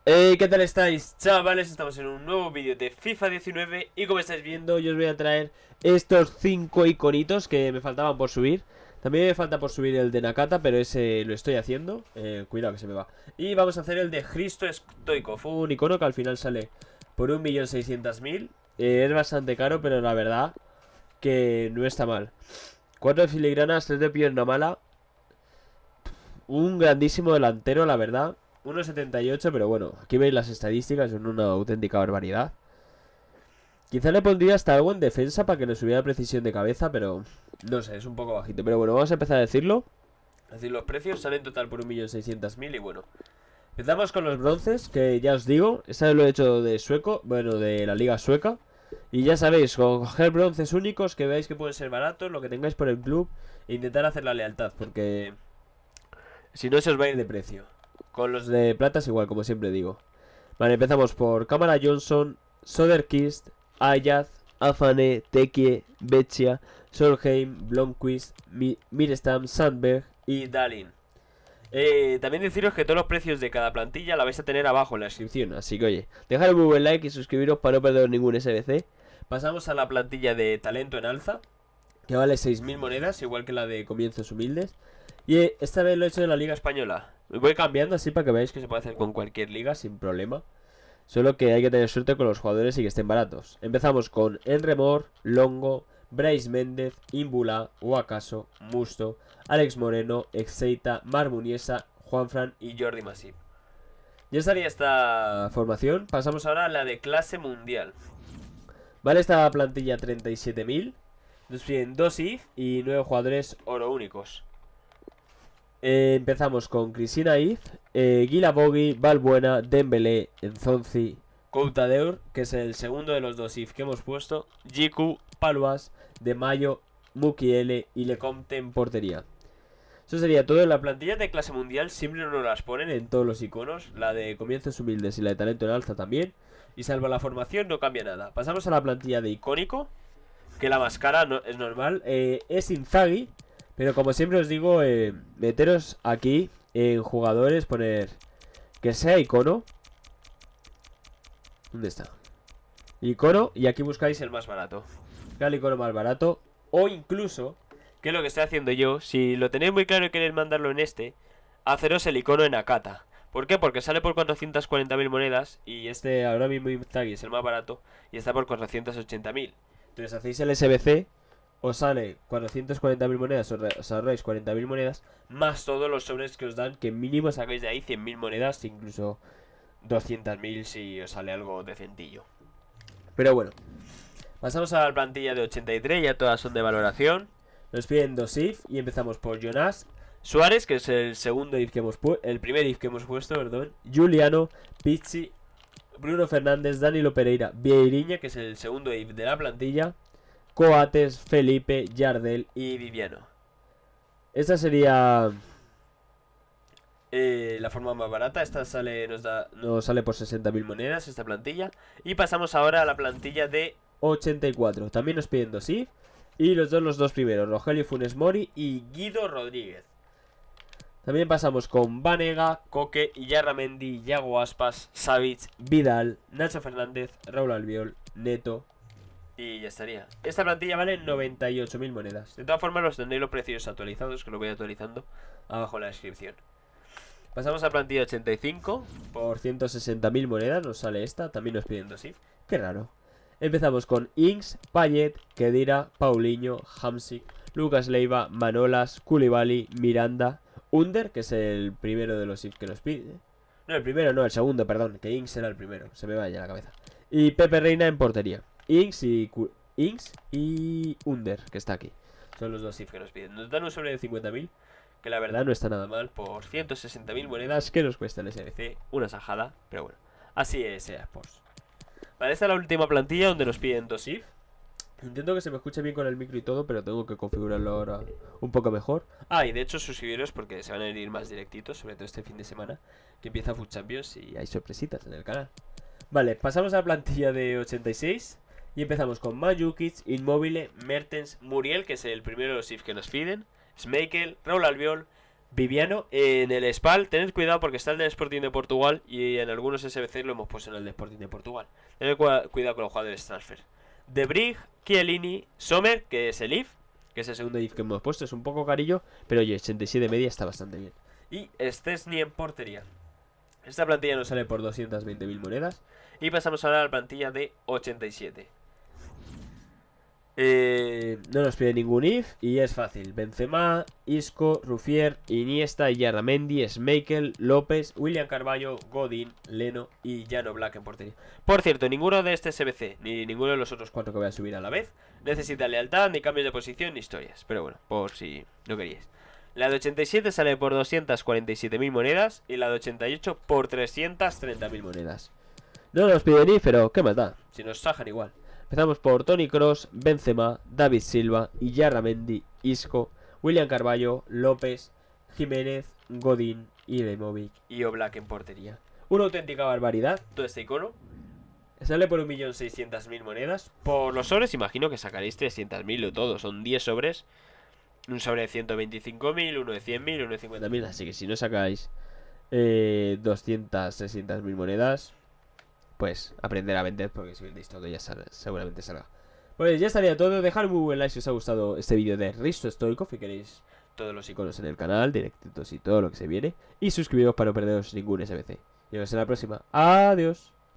¿Qué tal estáis, chavales? Estamos en un nuevo vídeo de FIFA 19 y como estáis viendo yo os voy a traer estos 5 iconitos que me faltaban por subir. También me falta por subir el de Nakata, pero ese lo estoy haciendo. Cuidado que se me va. Y vamos a hacer el de Hristo Stoichkov, un icono que al final sale por 1.600.000. Es bastante caro, pero la verdad que no está mal. 4 de filigranas, 3 de pierna mala. Un grandísimo delantero, la verdad. 1,78, pero bueno, aquí veis las estadísticas, son una auténtica barbaridad. Quizá le pondría hasta algo en defensa para que le subiera precisión de cabeza, pero no sé, es un poco bajito. Pero bueno, vamos a empezar a decirlo. Es decir, los precios salen en total por 1.600.000 y bueno. Empezamos con los bronces, que ya os digo, esta vez lo he hecho de sueco, bueno, de la liga sueca. Y ya sabéis, coger bronces únicos que veáis que pueden ser baratos, lo que tengáis por el club, e intentar hacer la lealtad, porque si no se os va a ir de precio. Con los de plata es igual, como siempre digo. Vale, empezamos por Cámara Johnson, Soderkist, Ayaz, Afane, Tekie, Bechia, Solheim, Blomqvist, Mirstam, Sandberg y Dalin. También deciros que todos los precios de cada plantilla la vais a tener abajo en la descripción. Así que oye, dejad un muy buen like y suscribiros para no perder ningún SBC. Pasamos a la plantilla de talento en alza, que vale 6.000 monedas, igual que la de comienzos humildes. Y esta vez lo he hecho en la liga española. Me voy cambiando así para que veáis que se puede hacer con cualquier liga sin problema. Solo que hay que tener suerte con los jugadores y que estén baratos. Empezamos con Enremor, Longo, Bryce Méndez, Imbula, Wakaso, Musto, Alex Moreno, Exeita, Mar Muniesa, Juanfran y Jordi Masip. Ya estaría esta formación. Pasamos ahora a la de clase mundial. Vale, esta plantilla 37.000. Nos piden 2 IF y 9 jugadores oro únicos. Empezamos con Cristina If, Gila Bogi, Valbuena, Dembélé, Enzonzi, Coutadeur, que es el segundo de los 2 If que hemos puesto, Jiku, Paluas, De Mayo, Mukiele y Lecomte en portería. Eso sería todo. En la plantilla de clase mundial siempre nos las ponen en todos los iconos, la de comienzos humildes y la de talento en alza también, y salvo la formación no cambia nada. Pasamos a la plantilla de icónico, que la más cara no, es normal, es Inzaghi. Pero como siempre os digo, meteros aquí en jugadores, poner que sea icono. ¿Dónde está? Icono, y aquí buscáis el más barato. El icono más barato. O incluso, que es lo que estoy haciendo yo, si lo tenéis muy claro y queréis mandarlo en este, haceros el icono en Akata. ¿Por qué? Porque sale por 440.000 monedas y este ahora mismo Inzaghi es el más barato y está por 480.000. Entonces hacéis el SBC, os sale 440.000 monedas, os ahorráis 40.000 monedas, más todos los sobres que os dan, que mínimo sacáis de ahí 100.000 monedas, incluso 200.000 si os sale algo decentillo. Pero bueno, pasamos a la plantilla de 83, ya todas son de valoración. Nos piden 2 if y empezamos por Jonas Suárez, que es el segundo if que hemos el primer if que hemos puesto, perdón. Juliano, Pizzi, Bruno Fernández, Danilo Pereira, Vieirinha, que es el segundo if de la plantilla. Coates, Felipe, Yardel y Viviano. Esta sería la forma más barata. Esta sale, nos sale por 60.000 monedas esta plantilla. Y pasamos ahora a la plantilla de 84. También nos piden 2 IF. Y los dos primeros, Rogelio Funes Mori y Guido Rodríguez. También pasamos con Vanega, Coque, Yarramendi, Yago Aspas, Savic, Vidal, Nacho Fernández, Raúl Albiol, Neto. Y ya estaría. Esta plantilla vale 98.000 monedas. De todas formas, los tendréis los precios actualizados, que lo voy actualizando abajo en la descripción. Pasamos a la plantilla 85. Por 160.000 monedas nos sale esta. También nos piden 2 IF. Qué raro. Empezamos con Inks, Payet, Kedira, Paulinho, Hamsik, Lucas Leiva, Manolas, Koulibaly, Miranda, Under, que es el primero de los IF que nos pide. No, el primero no, el segundo, perdón. Que Inks era el primero. Se me vaya la cabeza. Y Pepe Reina en portería. Inks y Under, que está aquí. Son los 2 IF que nos piden. Nos dan un sobre de 50.000, que la verdad no está nada mal, por 160.000 monedas que nos cuesta el SBC. Una sajada, pero bueno, así es Sports. Vale, esta es la última plantilla donde nos piden 2 IF. Intento que se me escuche bien con el micro y todo, pero tengo que configurarlo ahora un poco mejor. Ah, y de hecho suscribiros porque se van a ir más directitos, sobre todo este fin de semana, que empieza Food Champions y hay sorpresitas en el canal. Vale, pasamos a la plantilla de 86. Y empezamos con Mandzukic, Immobile, Mertens, Muriel, que es el primero de los IF que nos piden, Schmeichel, Raúl Albiol, Viviano en el SPAL. Tened cuidado porque está el del Sporting de Portugal y en algunos SBC lo hemos puesto en el de Sporting de Portugal. Tened cuidado con los jugadores transfer. De Brig, Chiellini, Sommer, que es el IF, que es el segundo IF que hemos puesto. Es un poco carillo, pero oye, 87 de media está bastante bien. Y Szczesny en portería. Esta plantilla nos sale por 220.000 monedas. Y pasamos ahora a la plantilla de 87. No nos pide ningún if y es fácil. Benzema, Isco, Ruffier, Iniesta, Yarramendi, Schmeichel, López, William Carvalho, Godin, Leno y Jan Oblak en portería. Por cierto, ninguno de este SBC ni ninguno de los otros 4 que voy a subir a la vez necesita lealtad, ni cambios de posición, ni historias. Pero bueno, por si no queríais. La de 87 sale por 247.000 monedas y la de 88 por 330.000 monedas. No nos pide ni, pero qué más da, si nos sajan igual. Empezamos por Toni Kroos, Benzema, David Silva, Yarramendi, Isco, William Carvalho, López, Jiménez, Godín, Ibrahimovic y Oblak en portería. Una auténtica barbaridad, todo este icono. Sale por 1.600.000 monedas. Por los sobres imagino que sacaréis 300.000 o todo, son 10 sobres. Un sobre de 125.000, uno de 100.000, uno de 50.000. Así que si no sacáis 200, 300.000 monedas, pues aprender a vender, porque si vendéis todo ya seguramente salga. Pues ya estaría todo. Dejad muy buen like si os ha gustado este vídeo de Risto Stoichkov y queréis todos los iconos en el canal, directitos y todo lo que se viene. Y suscribiros para no perderos ningún SBC. Y nos vemos en la próxima. Adiós.